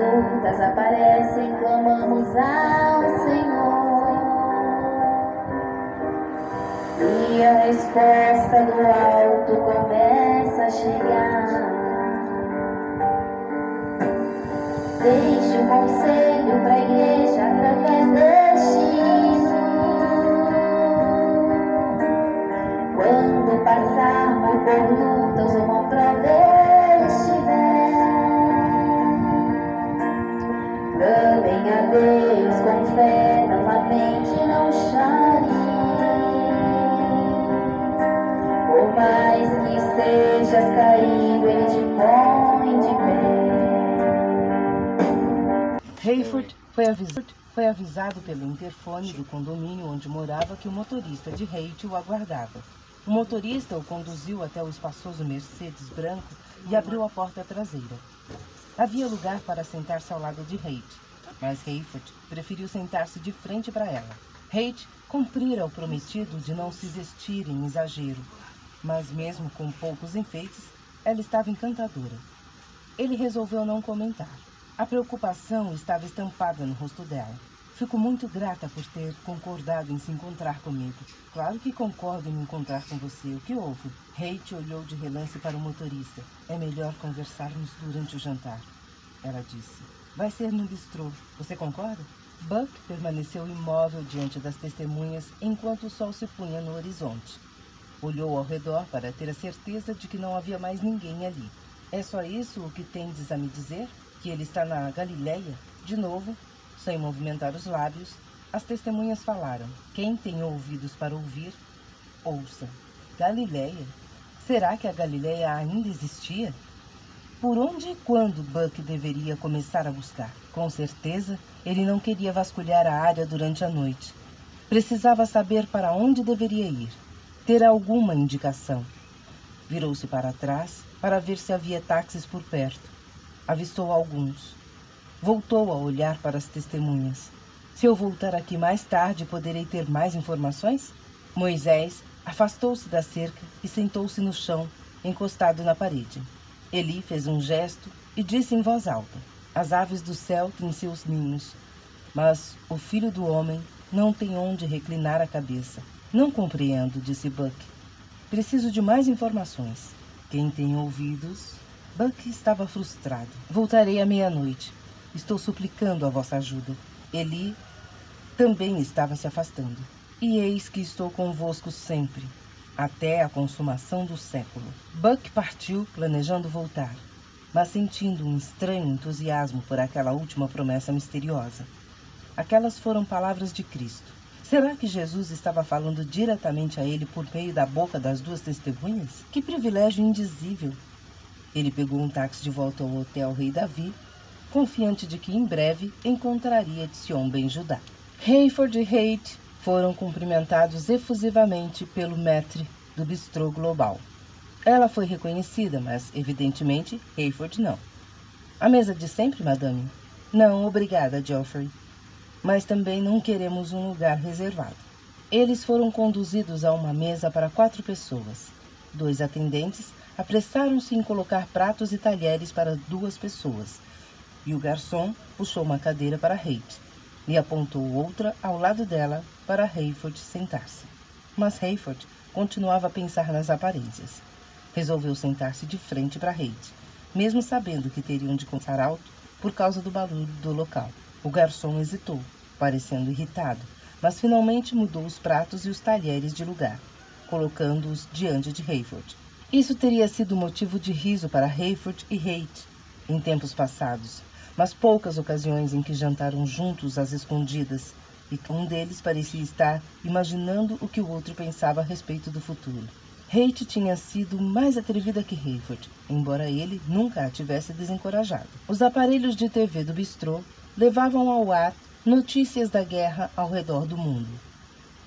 ocultas aparecem, clamamos ao Senhor. E a resposta do alto começa a chegar. Deixe o conselho para a igreja através deste hino. Quando passarmos por lutas ou mal prova estiver, clamem a Deus com fé, não lamente, não chore. Por mais que estejas caído, Ele te põe de pé. Hayford foi avisado pelo interfone do condomínio onde morava que o motorista de Haight o aguardava. O motorista o conduziu até o espaçoso Mercedes branco e abriu a porta traseira. Havia lugar para sentar-se ao lado de Haight, mas Hayford preferiu sentar-se de frente para ela. Haight cumprira o prometido de não se vestir em exagero, mas mesmo com poucos enfeites, ela estava encantadora. Ele resolveu não comentar. A preocupação estava estampada no rosto dela. Fico muito grata por ter concordado em se encontrar comigo. Claro que concordo em me encontrar com você. O que houve? Haight olhou de relance para o motorista. É melhor conversarmos durante o jantar, ela disse. Vai ser no bistrô. Você concorda? Buck permaneceu imóvel diante das testemunhas enquanto o sol se punha no horizonte. Olhou ao redor para ter a certeza de que não havia mais ninguém ali. É só isso o que tendes a me dizer? Que ele está na Galileia? De novo, sem movimentar os lábios, as testemunhas falaram. Quem tem ouvidos para ouvir, ouça. Galileia? Será que a Galileia ainda existia? Por onde e quando Buck deveria começar a buscar? Com certeza, ele não queria vasculhar a área durante a noite. Precisava saber para onde deveria ir. Ter alguma indicação. Virou-se para trás para ver se havia táxis por perto. Avistou alguns. Voltou a olhar para as testemunhas. Se eu voltar aqui mais tarde, poderei ter mais informações? Moisés afastou-se da cerca e sentou-se no chão, encostado na parede. Eli fez um gesto e disse em voz alta: as aves do céu têm seus ninhos, mas o filho do homem não tem onde reclinar a cabeça. Não compreendo, disse Buck. Preciso de mais informações. Quem tem ouvidos... Buck estava frustrado. Voltarei à meia-noite. Estou suplicando a vossa ajuda. Eli também estava se afastando. E eis que estou convosco sempre, até a consumação do século. Buck partiu, planejando voltar, mas sentindo um estranho entusiasmo por aquela última promessa misteriosa. Aquelas foram palavras de Cristo. Será que Jesus estava falando diretamente a ele por meio da boca das duas testemunhas? Que privilégio indizível! Ele pegou um táxi de volta ao Hotel Rei Davi, confiante de que em breve encontraria Tzion Ben Judá. Hayford e Haight foram cumprimentados efusivamente pelo maître do bistrô global. Ela foi reconhecida, mas, evidentemente, Hayford não. A mesa de sempre, madame? Não, obrigada, Geoffrey. Mas também não queremos um lugar reservado. Eles foram conduzidos a uma mesa para 4 pessoas. 2 atendentes apressaram-se em colocar pratos e talheres para 2 pessoas, e o garçom puxou uma cadeira para Haight e apontou outra ao lado dela para Hayford sentar-se. Mas Hayford continuava a pensar nas aparências. Resolveu sentar-se de frente para Haight, mesmo sabendo que teriam de conversar alto por causa do barulho do local. O garçom hesitou, parecendo irritado, mas finalmente mudou os pratos e os talheres de lugar, colocando-os diante de Hayford. Isso teria sido motivo de riso para Hayford e Haight em tempos passados, mas poucas ocasiões em que jantaram juntos às escondidas, e um deles parecia estar imaginando o que o outro pensava a respeito do futuro. Haight tinha sido mais atrevida que Hayford, embora ele nunca a tivesse desencorajado. Os aparelhos de TV do bistrô levavam ao ar notícias da guerra ao redor do mundo.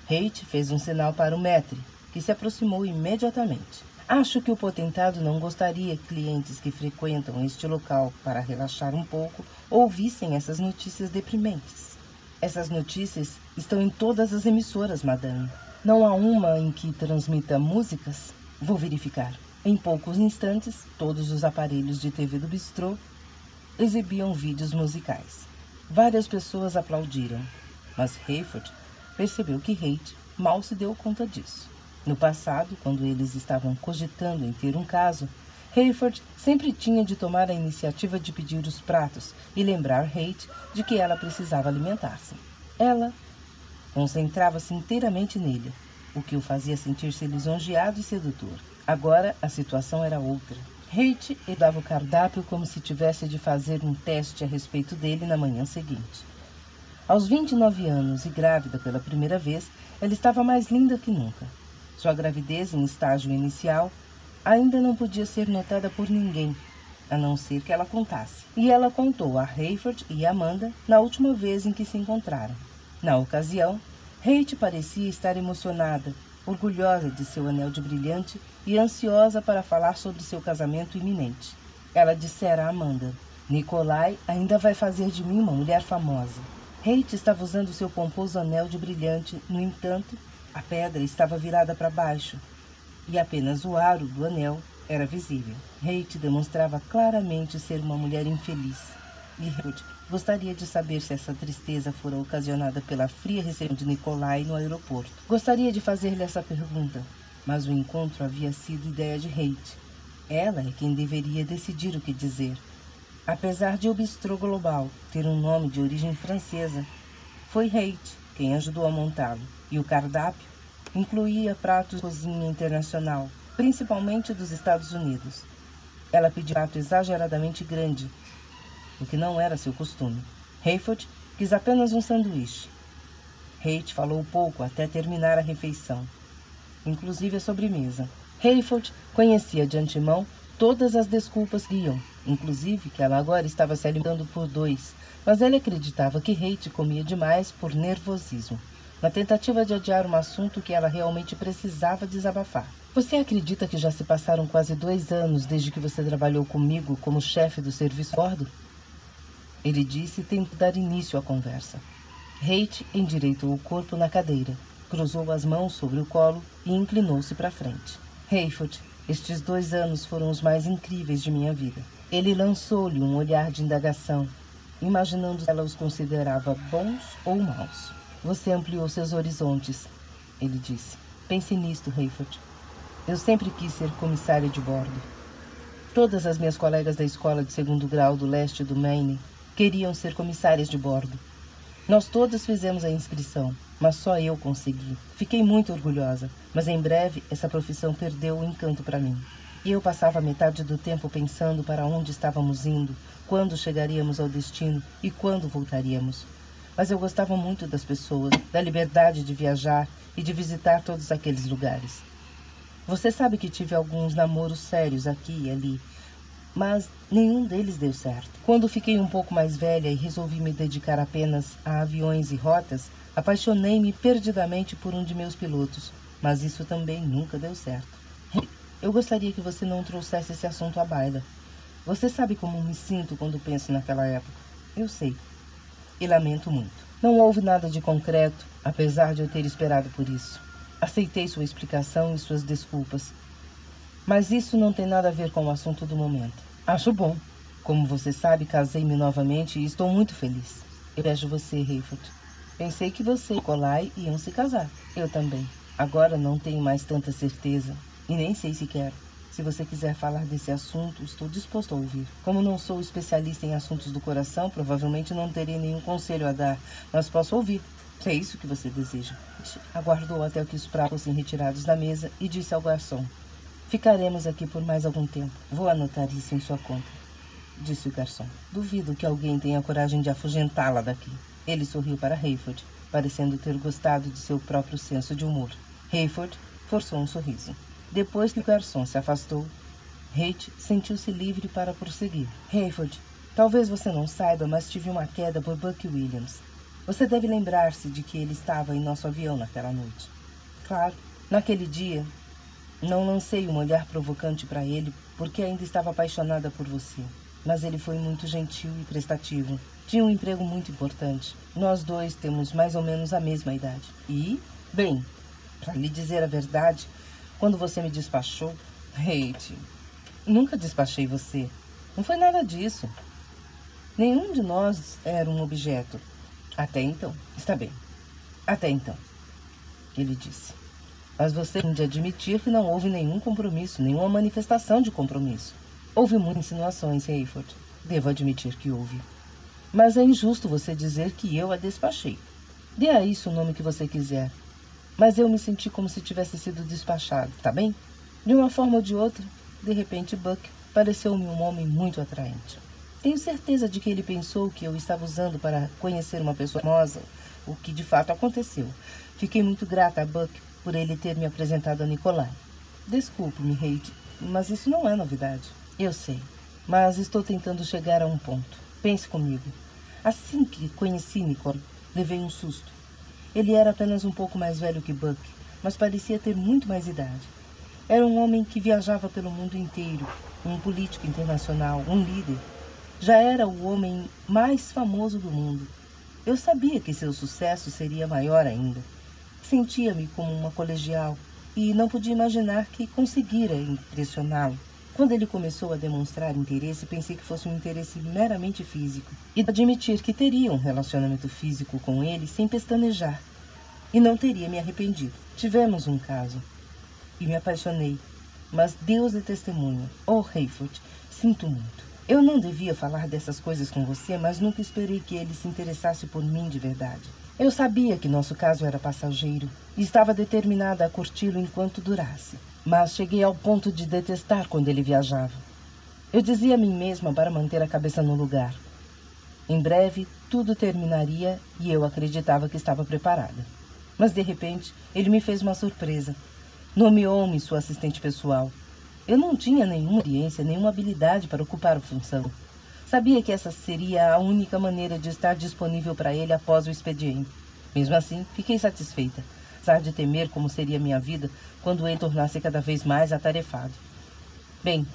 Haight fez um sinal para o maître, que se aproximou imediatamente. Acho que o potentado não gostaria que clientes que frequentam este local para relaxar um pouco ouvissem essas notícias deprimentes. Essas notícias estão em todas as emissoras, madame. Não há uma em que transmita músicas? Vou verificar. Em poucos instantes, todos os aparelhos de TV do bistrô exibiam vídeos musicais. Várias pessoas aplaudiram, mas Hayford percebeu que Haight mal se deu conta disso. No passado, quando eles estavam cogitando em ter um caso, Hayford sempre tinha de tomar a iniciativa de pedir os pratos e lembrar Haight de que ela precisava alimentar-se. Ela concentrava-se inteiramente nele, o que o fazia sentir-se lisonjeado e sedutor. Agora a situação era outra. Haight dava o cardápio como se tivesse de fazer um teste a respeito dele na manhã seguinte. Aos 29 anos e grávida pela primeira vez, ela estava mais linda que nunca. Sua gravidez em estágio inicial ainda não podia ser notada por ninguém, a não ser que ela contasse. E ela contou a Hayford e Amanda na última vez em que se encontraram. Na ocasião, Haight parecia estar emocionada, orgulhosa de seu anel de brilhante e ansiosa para falar sobre seu casamento iminente. Ela dissera a Amanda: Nikolai ainda vai fazer de mim uma mulher famosa. Haight estava usando seu pomposo anel de brilhante, no entanto, a pedra estava virada para baixo e apenas o aro do anel era visível. Haight demonstrava claramente ser uma mulher infeliz. E Hayford gostaria de saber se essa tristeza fora ocasionada pela fria recepção de Nikolai no aeroporto. Gostaria de fazer-lhe essa pergunta, mas o encontro havia sido ideia de Haight. Ela é quem deveria decidir o que dizer. Apesar de o Bistrô Global ter um nome de origem francesa, foi Haight quem ajudou a montá-lo, e o cardápio incluía pratos de cozinha internacional, principalmente dos Estados Unidos. Ela pediu um prato exageradamente grande, o que não era seu costume. Hayford quis apenas um sanduíche. Haight falou pouco até terminar a refeição, inclusive a sobremesa. Hayford conhecia de antemão todas as desculpas que iam, inclusive que ela agora estava se alimentando por dois, mas ele acreditava que Haight comia demais por nervosismo, na tentativa de adiar um assunto que ela realmente precisava desabafar. Você acredita que já se passaram quase 2 anos desde que você trabalhou comigo como chefe do serviço a bordo? Ele disse, tentando dar início à conversa. Haight endireitou o corpo na cadeira, cruzou as mãos sobre o colo e inclinou-se para frente. Hayford, estes 2 anos foram os mais incríveis de minha vida. Ele lançou-lhe um olhar de indagação, imaginando se ela os considerava bons ou maus. Você ampliou seus horizontes, ele disse. Pense nisto, Hayford. Eu sempre quis ser comissária de bordo. Todas as minhas colegas da escola de 2º grau do leste do Maine queriam ser comissárias de bordo. Nós todas fizemos a inscrição, mas só eu consegui. Fiquei muito orgulhosa, mas em breve essa profissão perdeu o encanto para mim. E eu passava metade do tempo pensando para onde estávamos indo, quando chegaríamos ao destino e quando voltaríamos. Mas eu gostava muito das pessoas, da liberdade de viajar e de visitar todos aqueles lugares. Você sabe que tive alguns namoros sérios aqui e ali, mas nenhum deles deu certo. Quando fiquei um pouco mais velha e resolvi me dedicar apenas a aviões e rotas, apaixonei-me perdidamente por um de meus pilotos, mas isso também nunca deu certo. Eu gostaria que você não trouxesse esse assunto à baila. Você sabe como me sinto quando penso naquela época. Eu sei. E lamento muito. Não houve nada de concreto, apesar de eu ter esperado por isso. Aceitei sua explicação e suas desculpas. Mas isso não tem nada a ver com o assunto do momento. Acho bom. Como você sabe, casei-me novamente e estou muito feliz. Eu vejo você, Hayford. Pensei que você e Nikolai iam se casar. Eu também. Agora não tenho mais tanta certeza. E nem sei se quero. Se você quiser falar desse assunto, estou disposto a ouvir. Como não sou especialista em assuntos do coração, provavelmente não terei nenhum conselho a dar, mas posso ouvir. Se é isso que você deseja. Aguardou até que os pratos fossem retirados da mesa e disse ao garçom: Ficaremos aqui por mais algum tempo. Vou anotar isso em sua conta, disse o garçom. Duvido que alguém tenha coragem de afugentá-la daqui. Ele sorriu para Hayford, parecendo ter gostado de seu próprio senso de humor. Hayford forçou um sorriso. Depois que o garçom se afastou, Haight sentiu-se livre para prosseguir. Hayford, talvez você não saiba, mas tive uma queda por Buck Williams. Você deve lembrar-se de que ele estava em nosso avião naquela noite. Claro, naquele dia, não lancei um olhar provocante para ele, porque ainda estava apaixonada por você. Mas ele foi muito gentil e prestativo. Tinha um emprego muito importante. Nós dois temos mais ou menos a mesma idade. E, bem, para lhe dizer a verdade, quando você me despachou, Haight, nunca despachei você. Não foi nada disso. Nenhum de nós era um objeto. Até então. Está bem. Até então, ele disse. Mas você tem de admitir que não houve nenhum compromisso, nenhuma manifestação de compromisso. Houve muitas insinuações, Hayford. Devo admitir que houve. Mas é injusto você dizer que eu a despachei. Dê a isso o nome que você quiser. Mas eu me senti como se tivesse sido despachado, tá bem? De uma forma ou de outra, de repente Buck pareceu-me um homem muito atraente. Tenho certeza de que ele pensou que eu estava usando para conhecer uma pessoa famosa, o que de fato aconteceu. Fiquei muito grata a Buck por ele ter me apresentado a Nikolai. Desculpe-me, Heidi, mas isso não é novidade. Eu sei, mas estou tentando chegar a um ponto. Pense comigo. Assim que conheci Nikolai, levei um susto. Ele era apenas um pouco mais velho que Buck, mas parecia ter muito mais idade. Era um homem que viajava pelo mundo inteiro, um político internacional, um líder. Já era o homem mais famoso do mundo. Eu sabia que seu sucesso seria maior ainda. Sentia-me como uma colegial e não podia imaginar que conseguira impressioná-lo. Quando ele começou a demonstrar interesse, pensei que fosse um interesse meramente físico e admitir que teria um relacionamento físico com ele sem pestanejar. E não teria me arrependido. Tivemos um caso e me apaixonei. Mas Deus é testemunha. Oh, Hayford, sinto muito. Eu não devia falar dessas coisas com você, mas nunca esperei que ele se interessasse por mim de verdade. Eu sabia que nosso caso era passageiro e estava determinada a curti-lo enquanto durasse. Mas cheguei ao ponto de detestar quando ele viajava. Eu dizia a mim mesma para manter a cabeça no lugar. Em breve, tudo terminaria e eu acreditava que estava preparada. Mas, de repente, ele me fez uma surpresa. Nomeou-me sua assistente pessoal. Eu não tinha nenhuma experiência, nenhuma habilidade para ocupar a função. Sabia que essa seria a única maneira de estar disponível para ele após o expediente. Mesmo assim, fiquei satisfeita, apesar de temer como seria minha vida quando ele tornasse cada vez mais atarefado. Bem,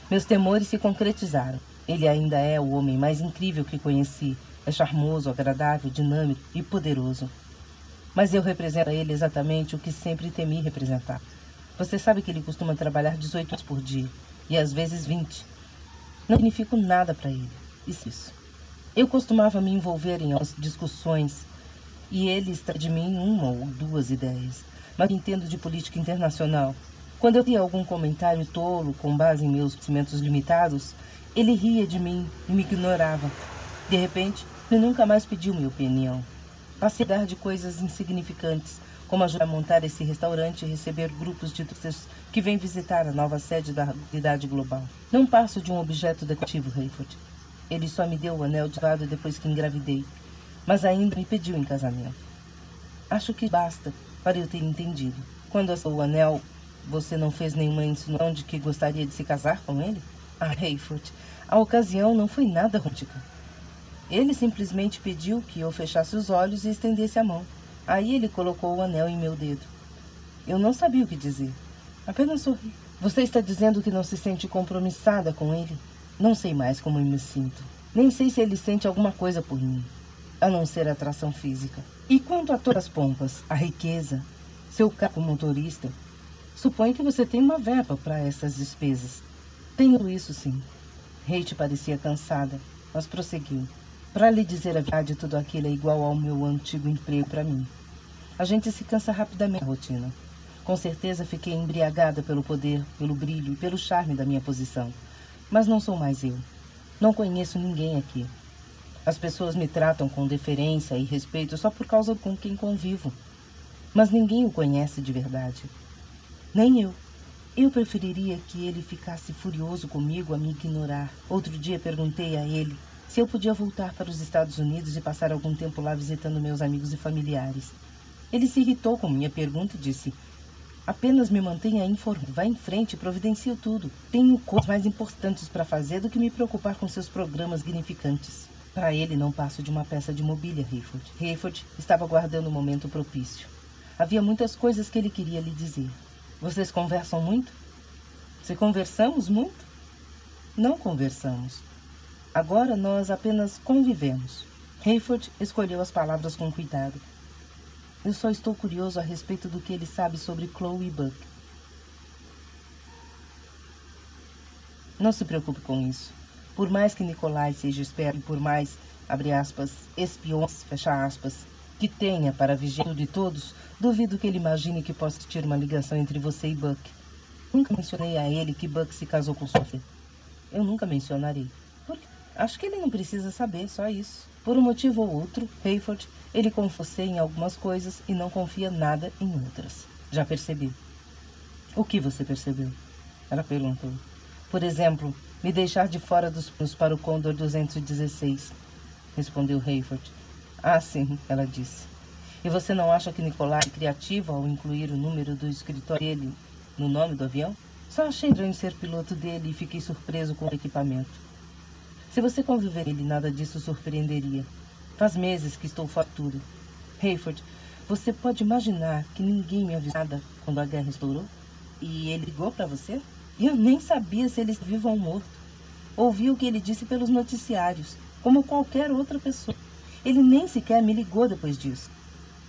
meus temores se concretizaram. Ele ainda é o homem mais incrível que conheci. É charmoso, agradável, dinâmico e poderoso. Mas eu represento a ele exatamente o que sempre temi representar. Você sabe que ele costuma trabalhar 18 horas por dia, e às vezes 20. Não significo nada para ele. Isso. Eu costumava me envolver em algumas discussões, e ele extrai de mim uma ou duas ideias. Mas entendo de política internacional. Quando eu tinha algum comentário tolo com base em meus conhecimentos limitados, ele ria de mim e me ignorava. De repente, ele nunca mais pediu minha opinião. Passei a dar de coisas insignificantes, como ajudar a montar esse restaurante e receber grupos de turistas que vêm visitar a nova sede da Unidade Global. Não passo de um objeto decorativo, Hayford. Ele só me deu o anel de vado depois que engravidei, mas ainda me pediu em casamento. Acho que basta para eu ter entendido. Quando assou o anel, você não fez nenhuma insinuação de que gostaria de se casar com ele? Ah, Hayford, a ocasião não foi nada romântica. Ele simplesmente pediu que eu fechasse os olhos e estendesse a mão. Aí ele colocou o anel em meu dedo. Eu não sabia o que dizer. Apenas sorri. Você está dizendo que não se sente compromissada com ele? Não sei mais como eu me sinto. Nem sei se ele sente alguma coisa por mim, a não ser a atração física. E quanto a todas as pompas, a riqueza, seu carro como motorista, suponho que você tem uma verba para essas despesas. Tenho isso, sim. Kate parecia cansada, mas prosseguiu. Para lhe dizer a verdade, tudo aquilo é igual ao meu antigo emprego para mim. A gente se cansa rapidamente da rotina. Com certeza fiquei embriagada pelo poder, pelo brilho e pelo charme da minha posição. Mas não sou mais eu. Não conheço ninguém aqui. As pessoas me tratam com deferência e respeito só por causa com quem convivo. Mas ninguém o conhece de verdade. Nem eu. Eu preferiria que ele ficasse furioso comigo a me ignorar. Outro dia perguntei a ele se eu podia voltar para os Estados Unidos e passar algum tempo lá visitando meus amigos e familiares. Ele se irritou com minha pergunta e disse: apenas me mantenha informado. Vá em frente e providencie tudo. Tenho coisas mais importantes para fazer do que me preocupar com seus programas significantes. Para ele não passo de uma peça de mobília, Hayford. Hayford estava aguardando o momento propício. Havia muitas coisas que ele queria lhe dizer. Vocês conversam muito? Se conversamos muito? Não conversamos. Agora nós apenas convivemos. Hayford escolheu as palavras com cuidado. Eu só estou curioso a respeito do que ele sabe sobre Chloe e Buck. Não se preocupe com isso. Por mais que Nikolai seja esperto e por mais, abre aspas, espiões, fecha aspas, que tenha para vigiar tudo e todos, duvido que ele imagine que possa existir uma ligação entre você e Buck. Nunca mencionei a ele que Buck se casou com Sophie. Eu nunca mencionarei. Por quê? Acho que ele não precisa saber, só isso. Por um motivo ou outro, Hayford, ele confia em algumas coisas e não confia nada em outras. Já percebi. O que você percebeu? Ela perguntou. Por exemplo, me deixar de fora dos planos para o Condor 216, respondeu Hayford. Ah, sim, ela disse. E você não acha que Nikolai é criativo ao incluir o número do escritório dele no nome do avião? Só achei estranho ser piloto dele e fiquei surpreso com o equipamento. Se você conviver com ele, nada disso surpreenderia. Faz meses que estou fora de tudo. Hayford, você pode imaginar que ninguém me avisou nada quando a guerra estourou? E ele ligou para você? Eu nem sabia se ele estava vivo ou morto. Ouvi o que ele disse pelos noticiários, como qualquer outra pessoa. Ele nem sequer me ligou depois disso.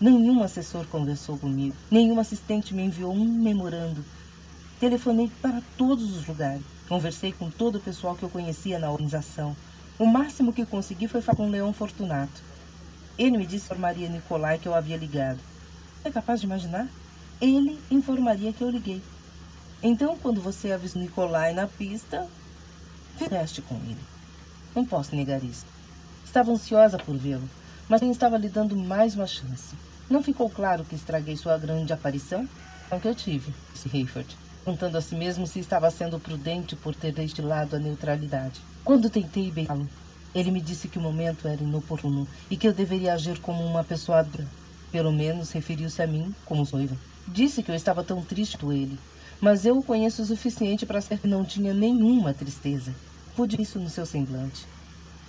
Nenhum assessor conversou comigo. Nenhum assistente me enviou um memorando. Telefonei para todos os lugares. Conversei com todo o pessoal que eu conhecia na organização. O máximo que consegui foi falar com Leon Fortunato. Ele me disse que informaria Nikolai que eu havia ligado. É capaz de imaginar? Ele informaria que eu liguei. Então, quando você avisou Nikolai na pista, fizeste com ele. Não posso negar isso. Estava ansiosa por vê-lo, mas nem estava lhe dando mais uma chance. Não ficou claro que estraguei sua grande aparição? Não que eu tive, disse Hayford, perguntando a si mesmo se estava sendo prudente por ter destilado a neutralidade. Quando tentei beijá-lo, ele me disse que o momento era inoportuno e que eu deveria agir como uma pessoa adulta. Pelo menos referiu-se a mim como noiva. Disse que eu estava tão triste por ele, mas eu o conheço o suficiente para saber que não tinha nenhuma tristeza. Pude isso no seu semblante.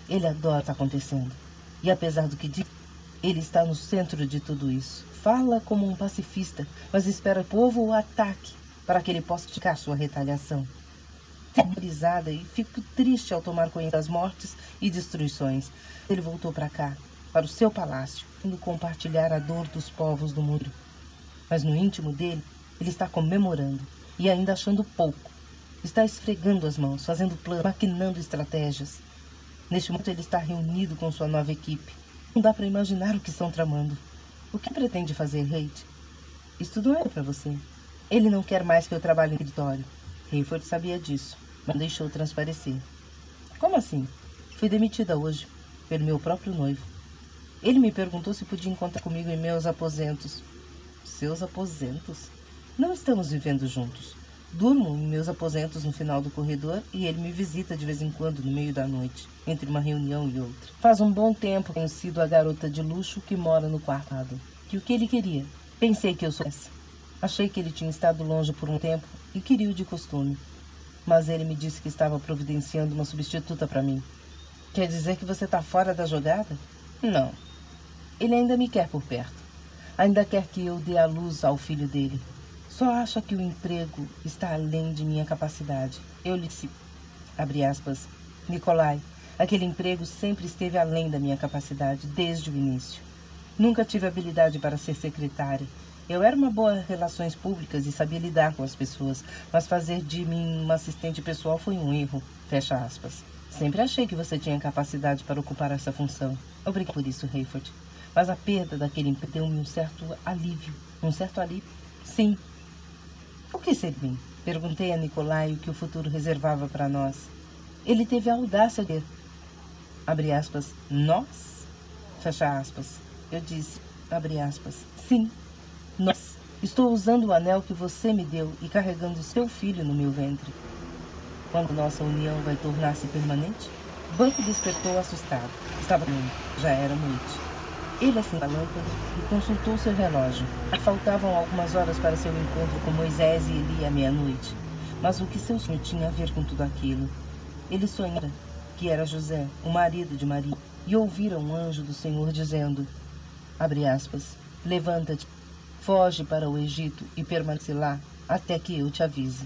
Ele adora o que está acontecendo. E apesar do que diz, ele está no centro de tudo isso. Fala como um pacifista, mas espera que o povo o ataque para que ele possa praticar sua retaliação. Fico aterrorizada e fico triste ao tomar conhecimento das mortes e destruições. Ele voltou para cá, para o seu palácio, indo compartilhar a dor dos povos do mundo. Mas no íntimo dele, ele está comemorando e ainda achando pouco. Está esfregando as mãos, fazendo planos, maquinando estratégias. Neste momento ele está reunido com sua nova equipe. Não dá para imaginar o que estão tramando. O que pretende fazer, Hate? Isso não é para você. Ele não quer mais que eu trabalhe no escritório. Hayford sabia disso, mas não deixou transparecer. Como assim? Fui demitida hoje, pelo meu próprio noivo. Ele me perguntou se podia encontrar comigo em meus aposentos. Seus aposentos? Não estamos vivendo juntos. Durmo em meus aposentos no final do corredor e ele me visita de vez em quando no meio da noite, entre uma reunião e outra. Faz um bom tempo que tenho sido a garota de luxo que mora no quarto lado. E o que ele queria? Pensei que eu soubesse. Achei que ele tinha estado longe por um tempo e queria o de costume. Mas ele me disse que estava providenciando uma substituta para mim. Quer dizer que você está fora da jogada? Não. Ele ainda me quer por perto. Ainda quer que eu dê à luz ao filho dele. Só acha que o emprego está além de minha capacidade. Eu lhe disse, abre aspas, Nikolai, aquele emprego sempre esteve além da minha capacidade, desde o início. Nunca tive habilidade para ser secretária. Eu era uma boa em relações públicas e sabia lidar com as pessoas, mas fazer de mim uma assistente pessoal foi um erro, fecha aspas. Sempre achei que você tinha capacidade para ocupar essa função. Obrigado por isso, Hayford. Mas a perda daquele emprego deu-me um certo alívio. Um certo alívio? Sim. O que seria? Perguntei a Nikolai o que o futuro reservava para nós. Ele teve a audácia de... Abre aspas, nós? Fecha aspas. Eu disse, abre aspas, sim, nós. Estou usando o anel que você me deu e carregando seu filho no meu ventre. Quando nossa união vai tornar-se permanente? Buck despertou assustado. Estava dormindo. Já era noite. Ele acendeu a lâmpada e consultou seu relógio. Faltavam algumas horas para seu encontro com Moisés e Eli à meia-noite. Mas o que seu sonho tinha a ver com tudo aquilo? Ele sonhara que era José, o marido de Maria, e ouvira um anjo do Senhor dizendo, abre aspas, levanta-te, foge para o Egito e permanece lá até que eu te avise.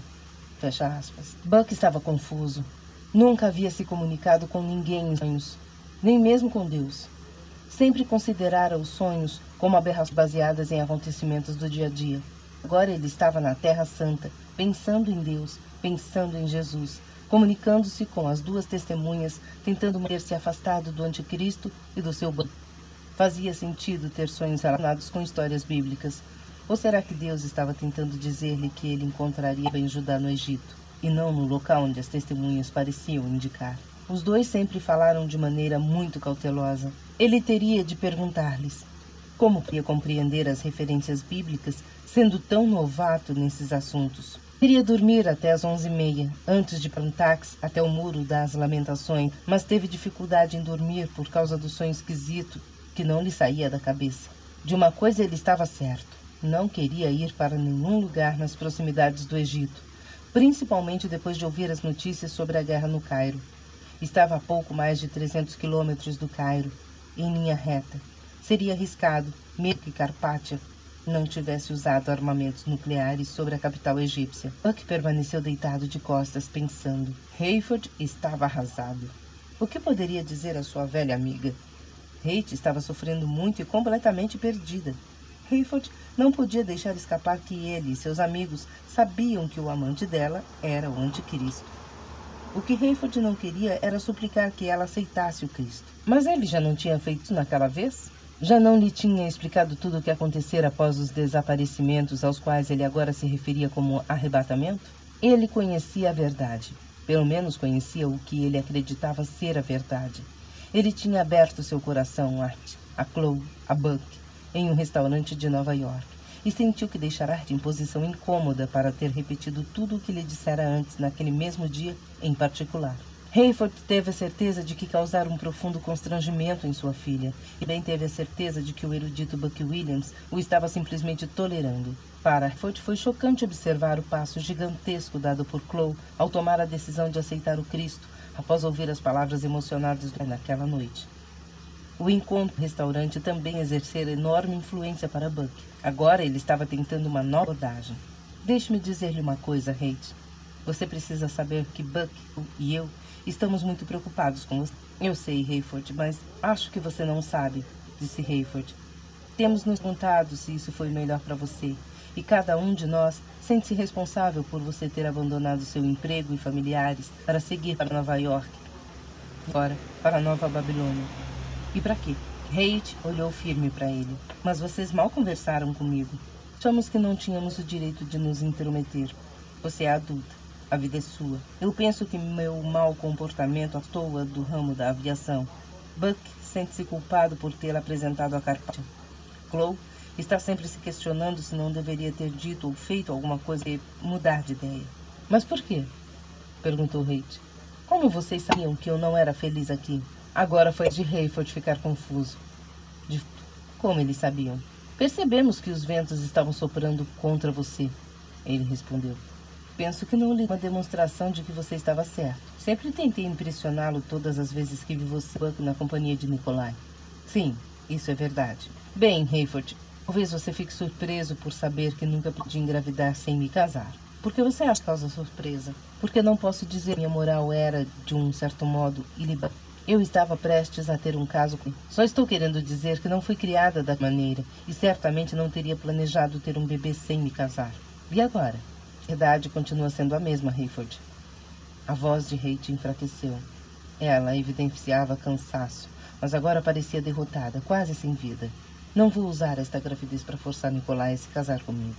Fecha aspas. Buck estava confuso. Nunca havia se comunicado com ninguém em sonhos, nem mesmo com Deus. Sempre considerara os sonhos como aberrações baseadas em acontecimentos do dia a dia. Agora ele estava na Terra Santa, pensando em Deus, pensando em Jesus, comunicando-se com as duas testemunhas, tentando manter-se afastado do anticristo e do seu bando. Fazia sentido ter sonhos relacionados com histórias bíblicas. Ou será que Deus estava tentando dizer-lhe que ele encontraria bem Judá no Egito, e não no local onde as testemunhas pareciam indicar? Os dois sempre falaram de maneira muito cautelosa. Ele teria de perguntar-lhes como podia compreender as referências bíblicas, sendo tão novato nesses assuntos. Queria dormir até às 11h30, antes de ir para um táxi até o Muro das Lamentações, mas teve dificuldade em dormir por causa do sonho esquisito que não lhe saía da cabeça. De uma coisa ele estava certo: não queria ir para nenhum lugar nas proximidades do Egito, principalmente depois de ouvir as notícias sobre a guerra no Cairo. Estava a pouco mais de 300 quilômetros do Cairo, em linha reta. Seria arriscado, mesmo que Carpátia não tivesse usado armamentos nucleares sobre a capital egípcia. Buck permaneceu deitado de costas, pensando. Hayford estava arrasado. O que poderia dizer à sua velha amiga? Kate estava sofrendo muito e completamente perdida. Hayford não podia deixar escapar que ele e seus amigos sabiam que o amante dela era o anticristo. O que Hayford não queria era suplicar que ela aceitasse o Cristo. Mas ele já não tinha feito isso naquela vez? Já não lhe tinha explicado tudo o que acontecera após os desaparecimentos aos quais ele agora se referia como arrebatamento? Ele conhecia a verdade. Pelo menos conhecia o que ele acreditava ser a verdade. Ele tinha aberto seu coração a Chloe, a Buck, em um restaurante de Nova York, e sentiu que deixara em posição incômoda para ter repetido tudo o que lhe dissera antes naquele mesmo dia em particular. Hayford teve a certeza de que causara um profundo constrangimento em sua filha, e bem teve a certeza de que o erudito Buck Williams o estava simplesmente tolerando. Para Hayford foi chocante observar o passo gigantesco dado por Chloe ao tomar a decisão de aceitar o Cristo, após ouvir as palavras emocionadas naquela noite. O encontro no restaurante também exercera enorme influência para Buck. Agora ele estava tentando uma nova abordagem. Deixe-me dizer-lhe uma coisa, Kate. Você precisa saber que Buck e eu estamos muito preocupados com você. Eu sei, Hayford, mas acho que você não sabe, disse Hayford. Temos nos perguntado se isso foi melhor para você, e cada um de nós sente-se responsável por você ter abandonado seu emprego e familiares para seguir para Nova York, agora para Nova Babilônia. E para quê? Kate olhou firme para ele. Mas vocês mal conversaram comigo. Achamos que não tínhamos o direito de nos intrometer. Você é adulta. A vida é sua. Eu penso que meu mau comportamento à toa do ramo da aviação. Buck sente-se culpado por tê-la apresentado a Carpátia. Chloe está sempre se questionando se não deveria ter dito ou feito alguma coisa e mudar de ideia. Mas por quê? Perguntou Kate. Como vocês sabiam que eu não era feliz aqui? Agora foi de Hayford ficar confuso. Como eles sabiam? Percebemos que os ventos estavam soprando contra você, ele respondeu. Penso que não lhe uma demonstração de que você estava certo. Sempre tentei impressioná-lo todas as vezes que vi você na companhia de Nikolai. Sim, isso é verdade. Bem, Hayford, talvez você fique surpreso por saber que nunca pude engravidar sem me casar. Por que você acha que causa surpresa? Porque não posso dizer que minha moral era, de um certo modo, ilibada. Eu estava prestes a ter um caso com ele. Só estou querendo dizer que não fui criada da maneira e certamente não teria planejado ter um bebê sem me casar. E agora? A verdade continua sendo a mesma, Hayford. A voz de Kate enfraqueceu. Ela evidenciava cansaço, mas agora parecia derrotada, quase sem vida. Não vou usar esta gravidez para forçar Nikolai a se casar comigo.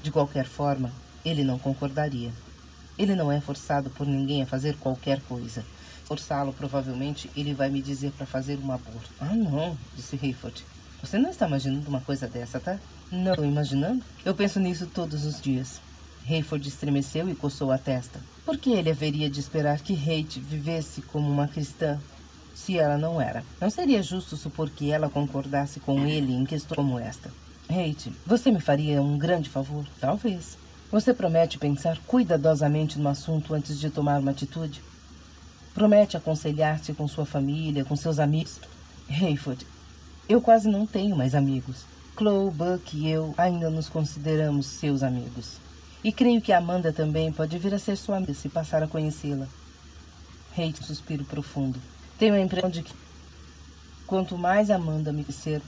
De qualquer forma, ele não concordaria. Ele não é forçado por ninguém a fazer qualquer coisa. Forçá-lo, provavelmente, ele vai me dizer para fazer um aborto. Ah, não, disse Hayford. Você não está imaginando uma coisa dessa, tá? Não estou imaginando? Eu penso nisso todos os dias. Hayford estremeceu e coçou a testa. Por que ele haveria de esperar que Kate vivesse como uma cristã, se ela não era? Não seria justo supor que ela concordasse com ele em questões como esta. Kate, você me faria um grande favor? Talvez. Você promete pensar cuidadosamente no assunto antes de tomar uma atitude? Promete aconselhar-se com sua família, com seus amigos? Hayford, eu quase não tenho mais amigos. Chloe, Buck e eu ainda nos consideramos seus amigos. E creio que Amanda também pode vir a ser sua amiga se passar a conhecê-la. Hayford, um suspiro profundo. Tenho a impressão de que quanto mais Amanda me conhecer,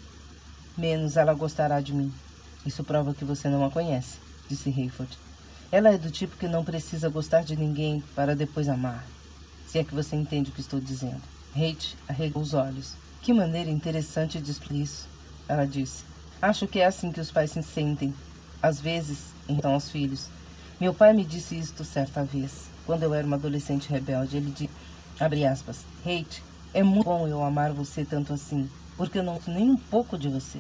menos ela gostará de mim. Isso prova que você não a conhece, disse Hayford. Ela é do tipo que não precisa gostar de ninguém para depois amar. Se é que você entende o que estou dizendo. Kate arregou os olhos. Que maneira interessante de explicar isso, ela disse. Acho que é assim que os pais se sentem, às vezes, em relação aos filhos. Meu pai me disse isto certa vez, quando eu era uma adolescente rebelde. Ele disse, abre aspas, Kate, é muito bom eu amar você tanto assim, porque eu não gosto nem um pouco de você.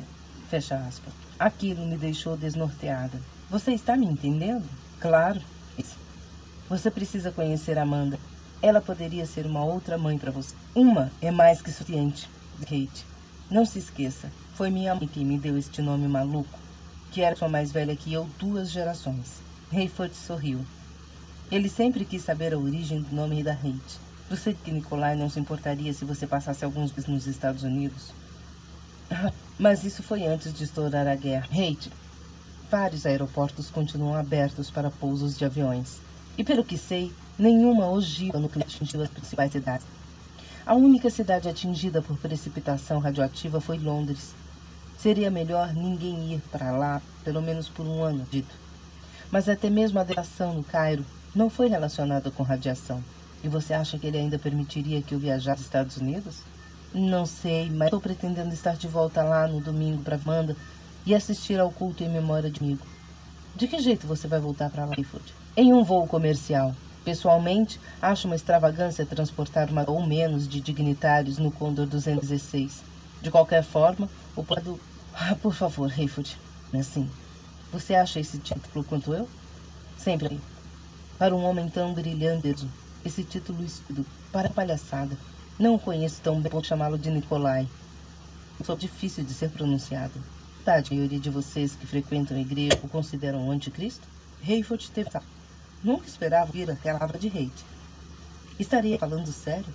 Fecha aspas. Aquilo me deixou desnorteada. Você está me entendendo? Claro. Você precisa conhecer Amanda. Ela poderia ser uma outra mãe para você. Uma é mais que suficiente, Kate. Não se esqueça, foi minha mãe quem me deu este nome maluco, que era só mais velha que eu 2 gerações. Hayford sorriu. Ele sempre quis saber a origem do nome da Kate. Você que Nikolai não se importaria se você passasse alguns meses nos Estados Unidos? Mas isso foi antes de estourar a guerra. Kate, vários aeroportos continuam abertos para pousos de aviões. E pelo que sei, nenhuma ogiva nuclear atingiu as principais cidades. A única cidade atingida por precipitação radioativa foi Londres. Seria melhor ninguém ir para lá, pelo menos por um ano, dito. Mas até mesmo a delação no Cairo não foi relacionada com radiação. E você acha que ele ainda permitiria que eu viajasse aos Estados Unidos? Não sei, mas estou pretendendo estar de volta lá no domingo para Amanda e assistir ao culto em memória de amigo. De que jeito você vai voltar para lá, Hayford? Em um voo comercial. Pessoalmente, acho uma extravagância transportar uma ou menos de dignitários no Condor 216. De qualquer forma, o plano... por favor, Hayford. Assim, você acha esse título quanto eu? Sempre aí. Para um homem tão brilhante, esse título estúpido, para palhaçada. Não o conheço tão bem, vou chamá-lo de Nikolai. Sou difícil de ser pronunciado. A maioria de vocês que frequentam a igreja o consideram o anticristo? Hayford teve... Nunca esperava ouvir aquela palavra de hate. Estaria falando sério?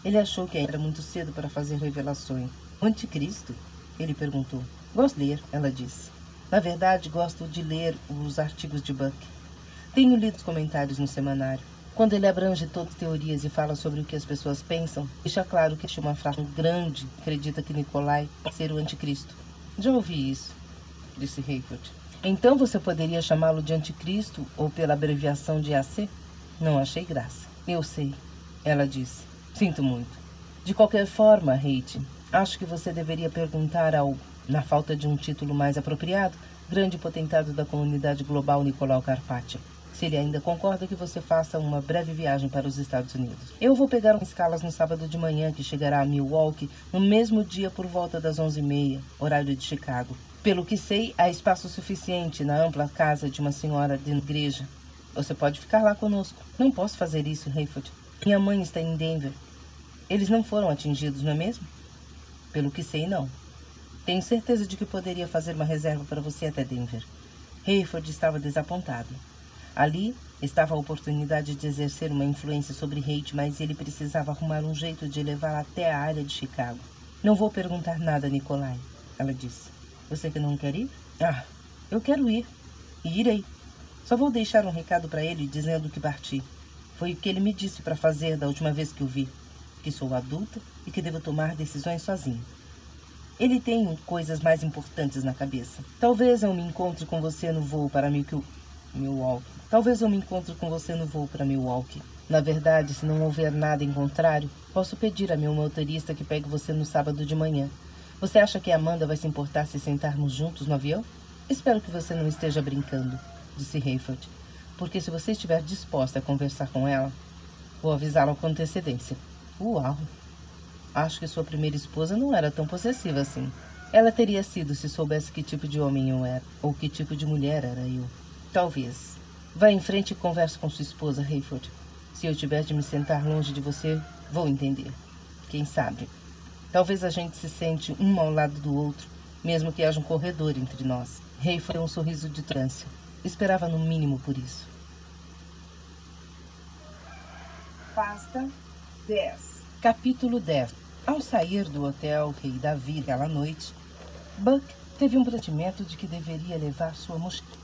Ele achou que era muito cedo para fazer revelações. O anticristo? Ele perguntou. Gosto de ler, ela disse. Na verdade, gosto de ler os artigos de Buck. Tenho lido os comentários no semanário. Quando ele abrange todas as teorias e fala sobre o que as pessoas pensam, deixa claro que uma fração grande acredita que Nikolai pode ser o anticristo. Já ouvi isso, disse Hayford. Então você poderia chamá-lo de anticristo ou pela abreviação de AC? Não achei graça. Eu sei, ela disse. Sinto muito. De qualquer forma, Kate, acho que você deveria perguntar ao, na falta de um título mais apropriado, grande potentado da comunidade global Nicolau Carpati, se ele ainda concorda que você faça uma breve viagem para os Estados Unidos. Eu vou pegar umas escalas no sábado de manhã, que chegará a Milwaukee no mesmo dia por volta das 11h30, horário de Chicago. Pelo que sei, há espaço suficiente na ampla casa de uma senhora de igreja. Você pode ficar lá conosco. Não posso fazer isso, Hayford. Minha mãe está em Denver. Eles não foram atingidos, não é mesmo? Pelo que sei, não. Tenho certeza de que poderia fazer uma reserva para você até Denver. Hayford estava desapontado. Ali estava a oportunidade de exercer uma influência sobre Kate, mas ele precisava arrumar um jeito de levá-la até a área de Chicago. Não vou perguntar nada, Nikolai, ela disse. Você que não quer ir? Ah, eu quero ir. E irei. Só vou deixar um recado para ele dizendo que parti. Foi o que ele me disse para fazer da última vez que o vi. Que sou adulta e que devo tomar decisões sozinha. Ele tem coisas mais importantes na cabeça. Talvez eu me encontre com você no voo para Milwaukee. Talvez eu me encontre com você no voo para Milwaukee. Na verdade, se não houver nada em contrário, posso pedir a meu motorista que pegue você no sábado de manhã. Você acha que a Amanda vai se importar se sentarmos juntos no avião? Espero que você não esteja brincando, disse Hayford. Porque se você estiver disposta a conversar com ela, vou avisá-la com antecedência. Uau! Acho que sua primeira esposa não era tão possessiva assim. Ela teria sido se soubesse que tipo de homem eu era, ou que tipo de mulher era eu. Talvez. Vá em frente e converse com sua esposa, Hayford. Se eu tiver de me sentar longe de você, vou entender. Quem sabe? Talvez a gente se sente um ao lado do outro, mesmo que haja um corredor entre nós. Hayford deu um sorriso de tolerância. Esperava no mínimo por isso. Pasta 10. Capítulo 10. Ao sair do hotel Rei Davi aquela noite, Buck teve um pressentimento de que deveria levar sua mochila.